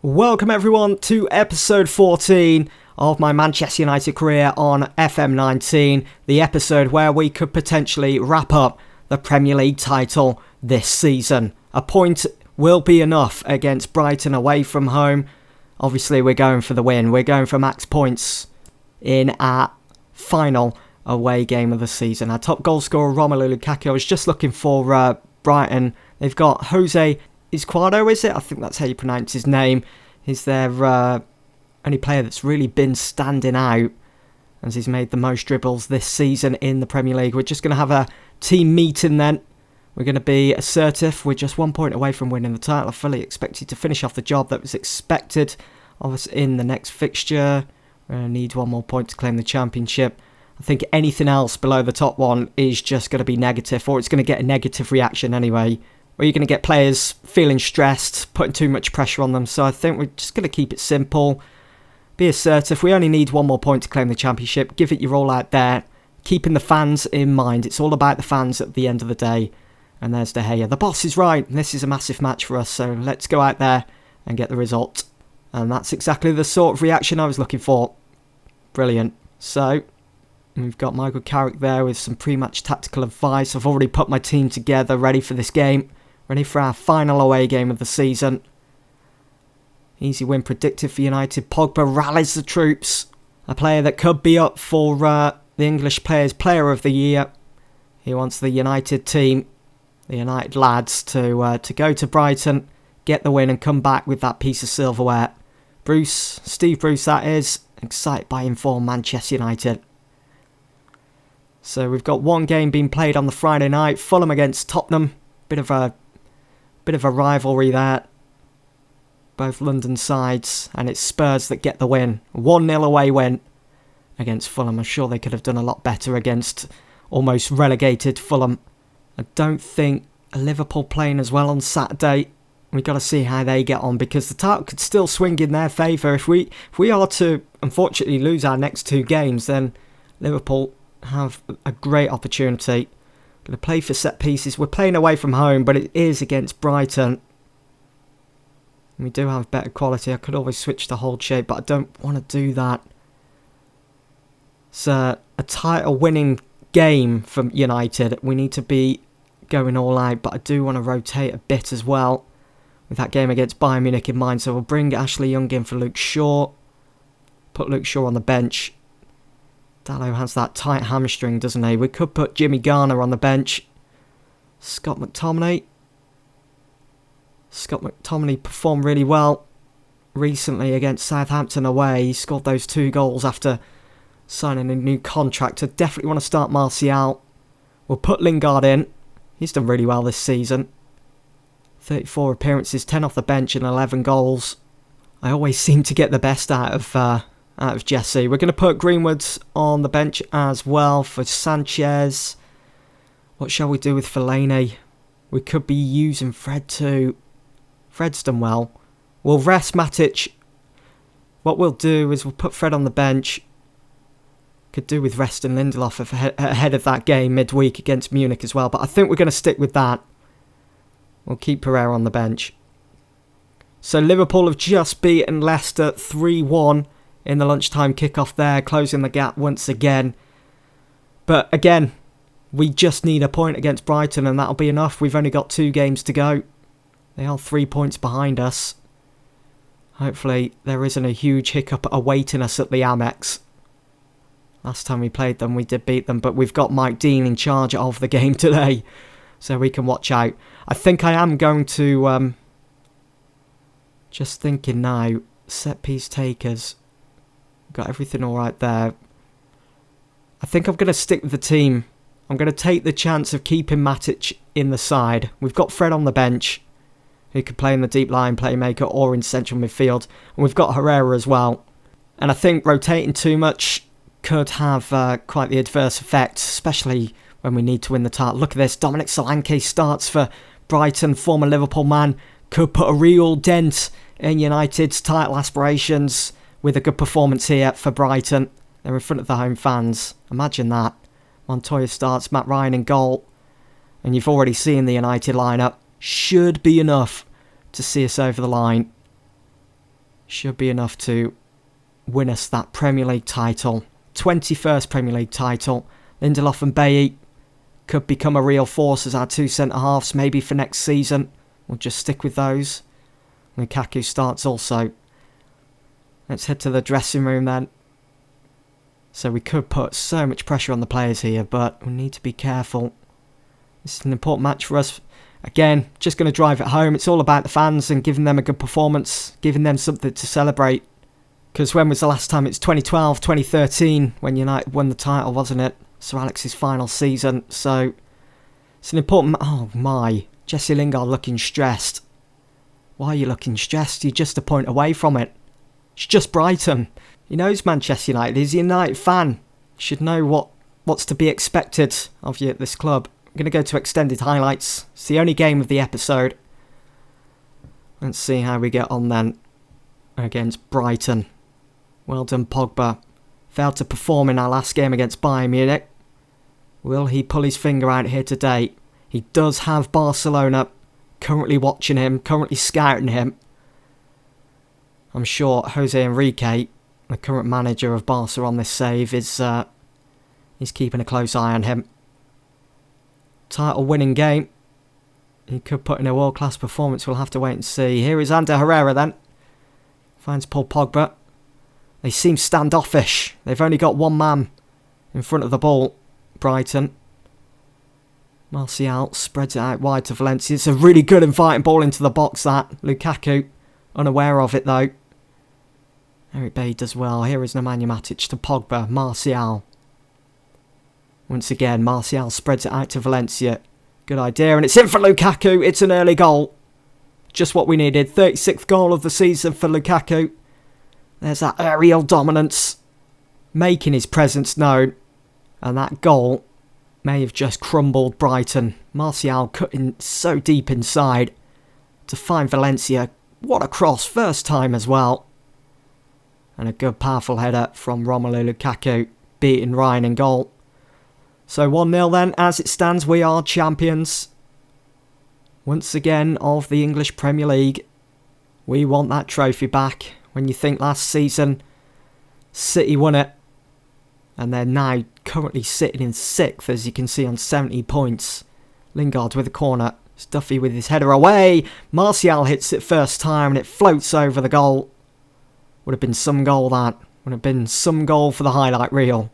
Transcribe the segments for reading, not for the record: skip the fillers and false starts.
Welcome everyone to episode 14 of my Manchester United career on FM19, the episode where we could potentially wrap up the Premier League title this season. A point will be enough against Brighton away from home. Obviously we're going for the win, we're going for max points in our final away game of the season. Our top goal scorer Romelu Lukaku. I was just looking for Brighton. They've got Jose Izquierdo, is it? I think that's how you pronounce his name. He's their only player that's really been standing out as he's made the most dribbles this season in the Premier League. We're just going to have a team meeting then. We're going to be assertive. We're just 1 point away from winning the title. I fully expected to finish off the job that was expected of us in the next fixture. We're going to need one more point to claim the championship. I think anything else below the top one is just going to be negative, or it's going to get a negative reaction anyway. Or you're going to get players feeling stressed, putting too much pressure on them. So I think we're just going to keep it simple, be assertive. We only need one more point to claim the championship. Give it your all out there, keeping the fans in mind. It's all about the fans at the end of the day. And there's De Gea. The boss is right. This is a massive match for us. So let's go out there and get the result. And that's exactly the sort of reaction I was looking for. Brilliant. So we've got Michael Carrick there with some pre-match tactical advice. I've already put my team together, ready for this game. Ready for our final away game of the season. Easy win predicted for United. Pogba rallies the troops. A player that could be up for the English Players' Player of the Year. He wants the United team, the United lads, to go to Brighton, get the win and come back with that piece of silverware. Steve Bruce that is, excited by informed Manchester United. So we've got one game being played on the Friday night. Fulham against Tottenham. Bit of a rivalry there. Both London sides, and it's Spurs that get the win. 1-0 away win against Fulham. I'm sure they could have done a lot better against almost relegated Fulham. I don't think Liverpool playing as well on Saturday. We've got to see how they get on, because the title could still swing in their favour. If we are to unfortunately lose our next two games, then Liverpool have a great opportunity. Going to play for set pieces. We're playing away from home, but it is against Brighton. We do have better quality. I could always switch to hold shape, but I don't want to do that. It's a title winning game for United. We need to be going all out, but I do want to rotate a bit as well with that game against Bayern Munich in mind. So we'll bring Ashley Young in for Luke Shaw. Put Luke Shaw on the bench. Dalot has that tight hamstring, doesn't he? We could put Jimmy Garner on the bench. Scott McTominay performed really well recently against Southampton away. He scored those 2 goals after signing a new contract. I definitely want to start Martial. We'll put Lingard in. He's done really well this season. 34 appearances, 10 off the bench and 11 goals. I always seem to get the best out of Jesse. We're going to put Greenwood on the bench as well for Sanchez. What shall we do with Fellaini? We could be using Fred too. Fred's done well. We'll rest Matic. What we'll do is we'll put Fred on the bench. Could do with resting Lindelof ahead of that game midweek against Munich as well. But I think we're going to stick with that. We'll keep Pereira on the bench. So Liverpool have just beaten Leicester 3-1. In the lunchtime kickoff there, closing the gap once again. But again, we just need a point against Brighton and that'll be enough. We've only got 2 games to go. They are 3 points behind us. Hopefully there isn't a huge hiccup awaiting us at the Amex. Last time we played them, we did beat them, but we've got Mike Dean in charge of the game today, so we can watch out. I think I am going to... just thinking now, set piece takers... Got everything all right there. I think I'm going to stick with the team. I'm going to take the chance of keeping Matic in the side. We've got Fred on the bench, who could play in the deep line playmaker or in central midfield. And we've got Herrera as well. And I think rotating too much could have quite the adverse effect, especially when we need to win the title. Look at this. Dominic Solanke starts for Brighton, former Liverpool man. Could put a real dent in United's title aspirations with a good performance here for Brighton. They're in front of the home fans. Imagine that. Montoya starts, Matt Ryan in goal. And you've already seen the United lineup. Should be enough to see us over the line. should be enough to win us that Premier League title. 21st Premier League title. Lindelof and Bailly could become a real force as our two centre-halves maybe for next season. We'll just stick with those. Lukaku starts also. Let's head to the dressing room then. So we could put so much pressure on the players here, but we need to be careful. This is an important match for us. Again, just going to drive it home. It's all about the fans and giving them a good performance, giving them something to celebrate. Because when was the last time? It's 2012, 2013 when United won the title, wasn't it? Sir Alex's final season. So it's an important... Oh my. Jesse Lingard looking stressed. Why are you looking stressed? You're just a point away from it. It's just Brighton. He knows Manchester United. He's a United fan. You should know what's to be expected of you at this club. I'm going to go to extended highlights. It's the only game of the episode. Let's see how we get on then against Brighton. Well done, Pogba. Failed to perform in our last game against Bayern Munich. Will he pull his finger out here today? He does have Barcelona currently watching him, currently scouting him. I'm sure Jose Enrique, the current manager of Barca on this save, is he's keeping a close eye on him. Title winning game. He could put in a world-class performance. We'll have to wait and see. Here is Ander Herrera then. Finds Paul Pogba. They seem standoffish. They've only got one man in front of the ball. Brighton. Martial spreads it out wide to Valencia. It's a really good inviting ball into the box, that. Lukaku, unaware of it though. Eric Bailly does well. Here is Nemanja Matic to Pogba. Martial. Once again, Martial spreads it out to Valencia. Good idea, and it's in for Lukaku. It's an early goal. Just what we needed. 36th goal of the season for Lukaku. There's that aerial dominance. Making his presence known. And that goal may have just crumbled Brighton. Martial cutting so deep inside to find Valencia. What a cross. First time as well. And a good powerful header from Romelu Lukaku. Beating Ryan in goal. So 1-0 then. As it stands, we are champions. Once again of the English Premier League. We want that trophy back. When you think last season City won it. And they're now currently sitting in 6th, as you can see, on 70 points. Lingard with a corner. Duffy with his header away. Martial hits it first time and it floats over the goal. Would have been some goal, that. Would have been some goal for the highlight reel.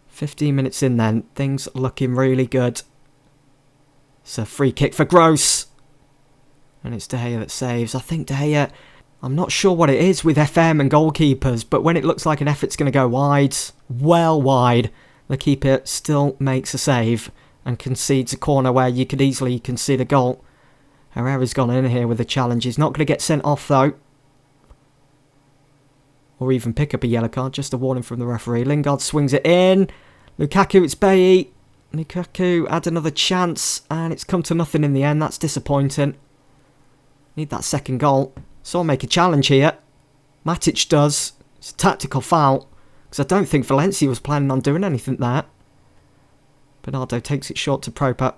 15 minutes in then. Things looking really good. It's a free kick for Gross. And it's De Gea that saves. I think De Gea... I'm not sure what it is with FM and goalkeepers, but when it looks like an effort's going to go wide, well wide, the keeper still makes a save and concedes a corner where you could easily concede a goal. Herrera's gone in here with a challenge. He's not going to get sent off though. Or even pick up a yellow card, just a warning from the referee. Lingard swings it in. Lukaku, it's Bailly. Lukaku had another chance and it's come to nothing in the end. That's disappointing. Need that second goal. So I'll make a challenge here. Matic does. It's a tactical foul. Because I don't think Valencia was planning on doing anything there. Bernardo takes it short to Proper.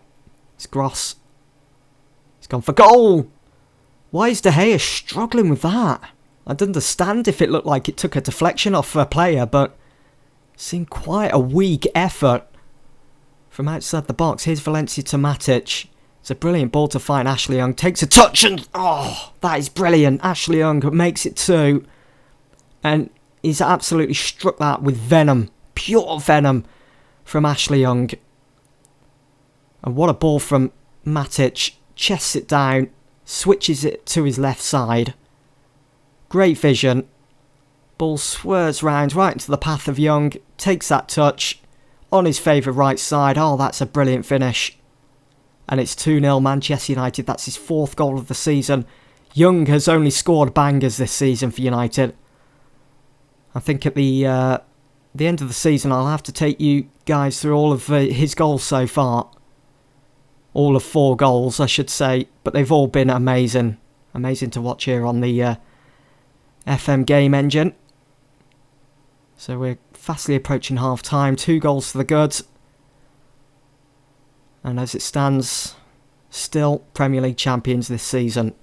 It's Gross. He's gone for goal. Why is De Gea struggling with that? I'd understand if it looked like it took a deflection off a player, but it seemed quite a weak effort from outside the box. Here's Valencia to Matic. It's a brilliant ball to find Ashley Young. Takes a touch and... Oh, that is brilliant. Ashley Young makes it 2. And he's absolutely struck that with venom. Pure venom from Ashley Young. And what a ball from Matic. Chests it down. Switches it to his left side. Great vision. Ball swerves round right into the path of Young. Takes that touch on his favourite right side. Oh, that's a brilliant finish. And it's 2-0 Manchester United. That's his 4th goal of the season. Young has only scored bangers this season for United. I think at the end of the season I'll have to take you guys through all of his goals so far. All of 4 goals, I should say. But they've all been amazing. Amazing to watch here on the FM game engine. So we're fastly approaching half time. 2 goals for the good. And as it stands, still Premier League champions this season.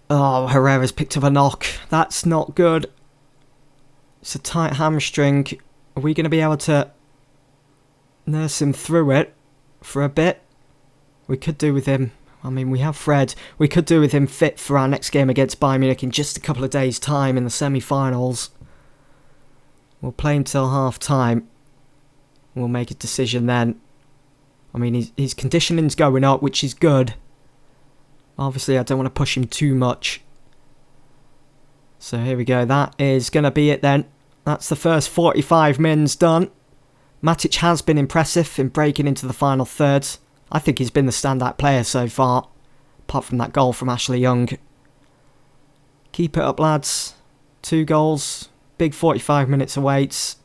Oh, Herrera's picked up a knock. That's not good. It's a tight hamstring. Are we going to be able to nurse him through it for a bit? We could do with him. I mean, we have Fred. We could do with him fit for our next game against Bayern Munich in just a couple of days' time in the semi-finals. We'll play until half-time. We'll make a decision then. I mean, his conditioning's going up, which is good. Obviously, I don't want to push him too much. So here we go. That is going to be it then. That's the first 45 mins done. Matic has been impressive in breaking into the final third. I think he's been the standout player so far, apart from that goal from Ashley Young. Keep it up, lads. 2 goals. Big 45 minutes awaits.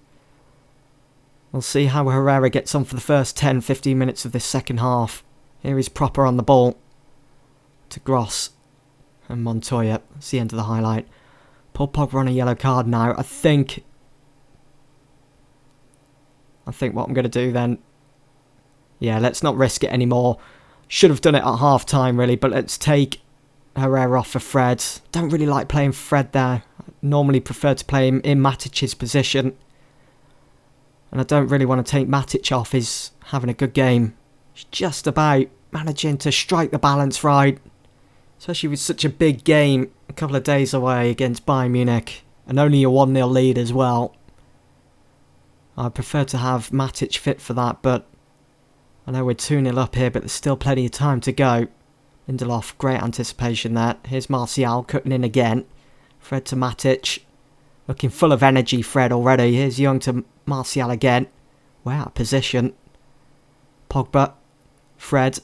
We'll see how Herrera gets on for the first 10-15 minutes of this second half. Here he's proper on the ball. To Gross and Montoya. That's the end of the highlight. Paul Pogba on a yellow card now. I think what I'm going to do then... Yeah, let's not risk it anymore. Should have done it at half time really, but let's take Herrera off for Fred. Don't really like playing Fred there. I normally prefer to play him in Matic's position. And I don't really want to take Matic off. He's having a good game. He's just about managing to strike the balance right. Especially with such a big game a couple of days away against Bayern Munich. And only a 1-0 lead as well. I prefer to have Matic fit for that, but I know we're 2-0 up here, but there's still plenty of time to go. Lindelof, great anticipation there. Here's Martial cutting in again. Fred to Matic. Looking full of energy, Fred, already. Here's Young to Martial again. We're out of position. Pogba. Fred.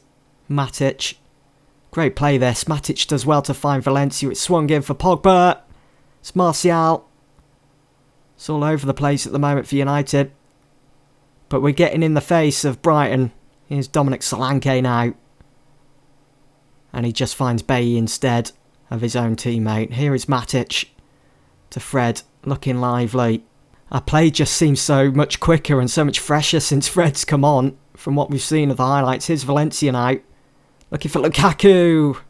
Matic. Great play this. Matic does well to find Valencia. It's swung in for Pogba. It's Martial. It's all over the place at the moment for United. But we're getting in the face of Brighton. Here's Dominic Solanke now. And he just finds Bailly instead of his own teammate. Here is Matic to Fred, looking lively. Our play just seems so much quicker and so much fresher since Fred's come on from what we've seen of the highlights. Here's Valencia now, looking for Lukaku.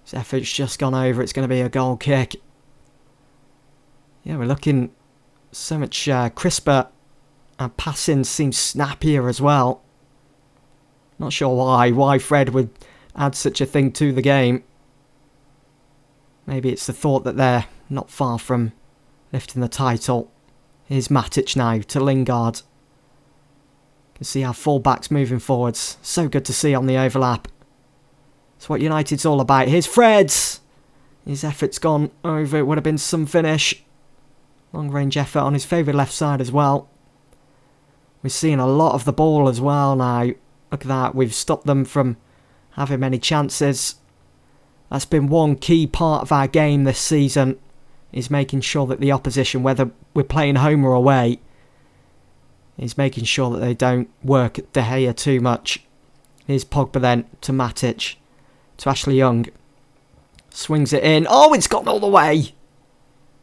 His effort's just gone over. It's going to be a goal kick. Yeah, we're looking so much crisper. And passing seems snappier as well. Not sure why Fred would add such a thing to the game. Maybe it's the thought that they're not far from lifting the title. Here's Matic now to Lingard. You can see our full-backs moving forwards. So good to see on the overlap. That's what United's all about. Here's Fred. His effort's gone over. It would have been some finish. Long-range effort on his favourite left side as well. We're seeing a lot of the ball as well now. Look at that. We've stopped them from having many chances. That's been one key part of our game this season, is making sure that the opposition, whether we're playing home or away, is making sure that they don't work De Gea too much. Here's Pogba then to Matic. To Ashley Young. Swings it in. Oh, it's gone all the way.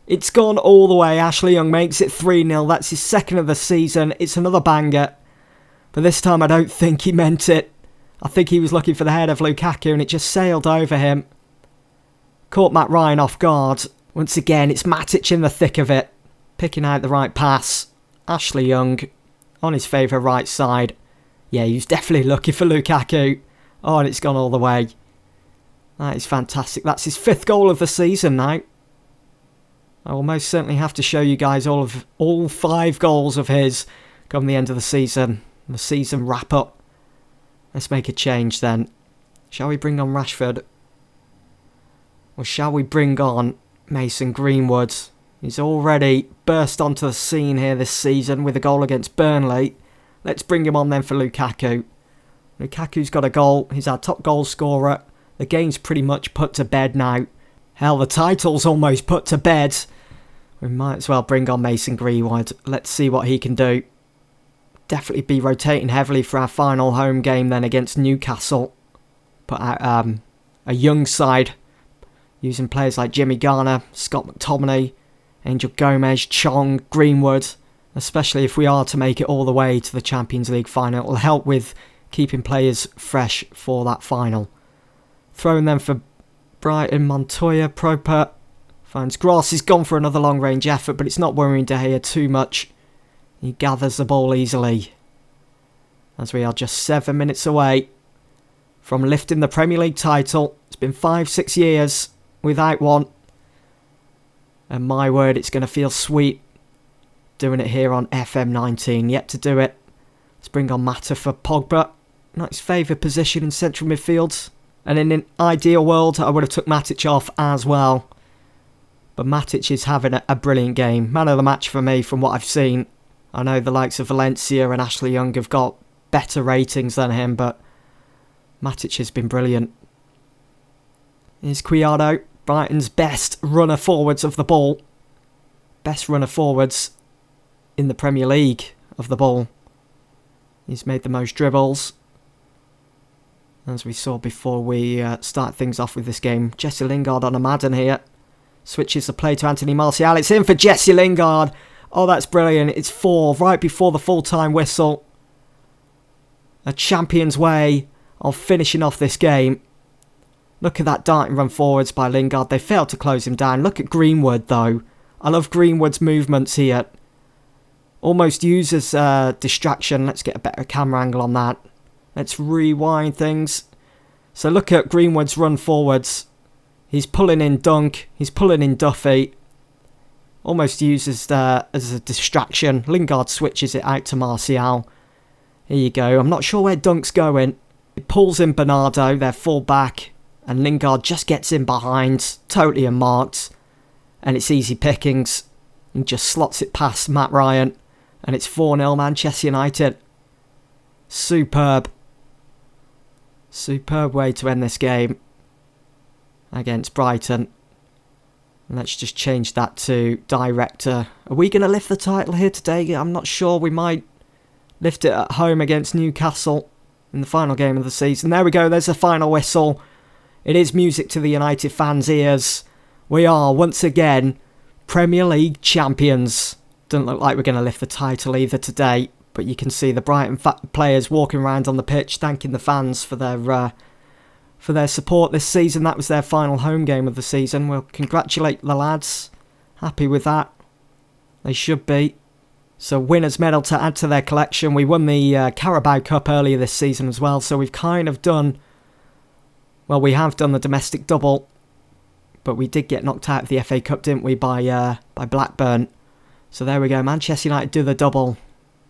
It's gone all the way. Ashley Young makes it 3-0. That's his second of the season. It's another banger. But this time I don't think he meant it. I think he was looking for the head of Lukaku and it just sailed over him. Caught Matt Ryan off guard. Once again, it's Matic in the thick of it. Picking out the right pass. Ashley Young on his favourite right side. Yeah, he was definitely looking for Lukaku. Oh, and it's gone all the way. That is fantastic. That's his 5th goal of the season now. I will most certainly have to show you guys all 5 goals of his come the end of the season. The season wrap up. Let's make a change then. Shall we bring on Rashford? Or shall we bring on Mason Greenwood? He's already burst onto the scene here this season with a goal against Burnley. Let's bring him on then for Lukaku. Lukaku's got a goal. He's our top goal scorer. The game's pretty much put to bed now. Hell, the title's almost put to bed. We might as well bring on Mason Greenwood. Let's see what he can do. Definitely be rotating heavily for our final home game then against Newcastle. Put out a young side. Using players like Jimmy Garner, Scott McTominay, Angel Gomez, Chong, Greenwood. Especially if we are to make it all the way to the Champions League final. It will help with keeping players fresh for that final. Throwing them for Brighton, Montoya, Proper finds Gross. He's gone for another long-range effort, but it's not worrying De Gea too much. He gathers the ball easily. As we are just 7 minutes away from lifting the Premier League title. It's been 5-6 years without one. And my word, it's going to feel sweet doing it here on FM 19. Yet to do it. Let's bring on Mata for Pogba. Not his favoured position in central midfield. And in an ideal world, I would have took Matic off as well. But Matic is having a brilliant game. Man of the match for me from what I've seen. I know the likes of Valencia and Ashley Young have got better ratings than him, but Matic has been brilliant. Here's Cuadrado, Brighton's best runner forwards of the ball. Best runner forwards in the Premier League of the ball. He's made the most dribbles. As we saw before we start things off with this game. Jesse Lingard on a Madden here. Switches the play to Anthony Martial. It's in for Jesse Lingard. Oh, that's brilliant. It's 4 right before the full-time whistle. A champion's way of finishing off this game. Look at that darting run forwards by Lingard. They failed to close him down. Look at Greenwood, though. I love Greenwood's movements here. Almost uses distraction. Let's get a better camera angle on that. Let's rewind things. So look at Greenwood's run forwards. He's pulling in Dunk. He's pulling in Duffy. Almost uses as a distraction. Lingard switches it out to Martial. Here you go. I'm not sure where Dunk's going. He pulls in Bernardo, their full-back. And Lingard just gets in behind. Totally unmarked. And it's easy pickings. He just slots it past Matt Ryan. And it's 4-0 Manchester United. Superb. Superb way to end this game. Against Brighton. Let's just change that to director. Are we going to lift the title here today? I'm not sure. We might lift it at home against Newcastle in the final game of the season. There we go. There's the final whistle. It is music to the United fans' ears. We are, once again, Premier League champions. Doesn't look like we're going to lift the title either today. But you can see the Brighton players walking around on the pitch, thanking the fans for their support this season. That was their final home game of the season. We'll congratulate the lads. Happy with that. They should be. So winners' medal to add to their collection. We won the Carabao Cup earlier this season as well. So we've kind of done... Well, we have done the domestic double. But we did get knocked out of the FA Cup, didn't we, by Blackburn. So there we go. Manchester United do the double.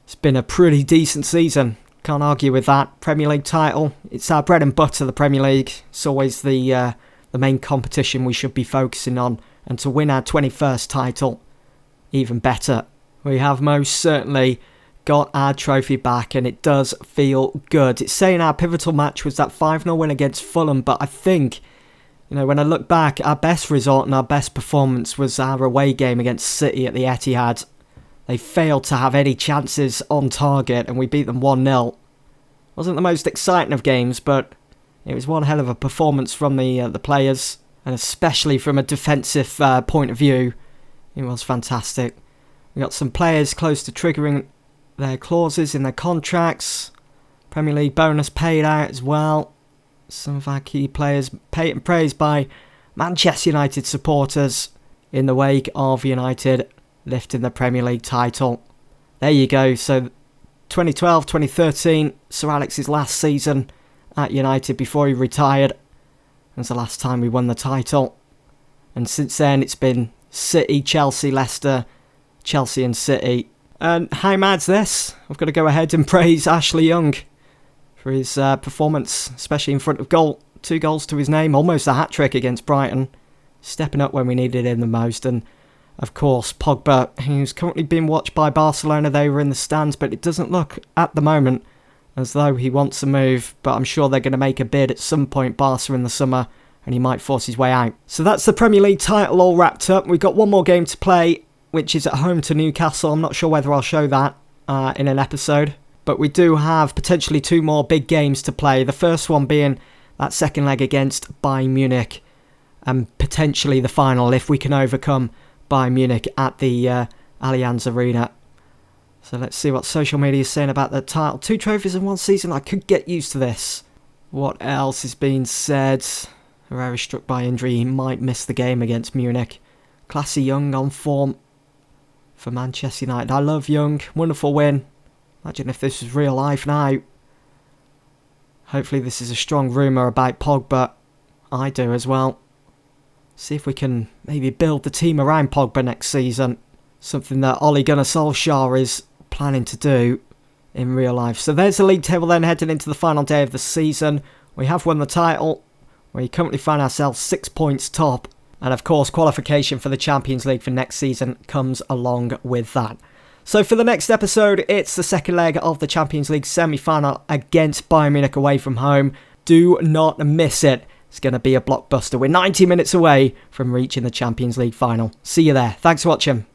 It's been a pretty decent season. Can't argue with that. Premier League title. It's our bread and butter, the Premier League. It's always the main competition we should be focusing on. And to win our 21st title, even better. We have most certainly got our trophy back, and it does feel good. It's saying our pivotal match was that 5-0 win against Fulham, but I think, when I look back, our best result and our best performance was our away game against City at the Etihad. They failed to have any chances on target, and we beat them 1-0. Wasn't the most exciting of games, but it was one hell of a performance from the players, and especially from a defensive point of view. It was fantastic. We got some players close to triggering their clauses in their contracts. Premier League bonus paid out as well. Some of our key players paid and praised by Manchester United supporters in the wake of United lifting the Premier League title. There you go. So 2012-2013, Sir Alex's last season at United before he retired. It was the last time we won the title. And since then it's been City, Chelsea, Leicester, Chelsea and City. And how mad's this? I've got to go ahead and praise Ashley Young for his performance, especially in front of goal. 2 goals to his name, almost a hat-trick against Brighton. Stepping up when we needed him the most. And of course, Pogba, who's currently being watched by Barcelona. They were in the stands, but it doesn't look at the moment as though he wants to move. But I'm sure they're going to make a bid at some point, Barca, in the summer, and he might force his way out. So that's the Premier League title all wrapped up. We've got one more game to play, which is at home to Newcastle. I'm not sure whether I'll show that in an episode. But we do have potentially 2 more big games to play. The first one being that second leg against Bayern Munich. And potentially the final if we can overcome Bayern Munich at the Allianz Arena. So let's see what social media is saying about the title. 2 trophies in one season. I could get used to this. What else is being said? Herrera struck by injury, he might miss the game against Munich. Classy Young on form for Manchester United. I love Young, wonderful win. Imagine if this was real life now. Hopefully this is a strong rumour about Pogba. I do as well. See if we can maybe build the team around Pogba next season. Something that Ole Gunnar Solskjaer is planning to do in real life. So there's the league table then heading into the final day of the season. We have won the title. We currently find ourselves 6 points top. And of course, qualification for the Champions League for next season comes along with that. So for the next episode, it's the second leg of the Champions League semi-final against Bayern Munich away from home. Do not miss it. It's going to be a blockbuster. We're 90 minutes away from reaching the Champions League final. See you there. Thanks for watching.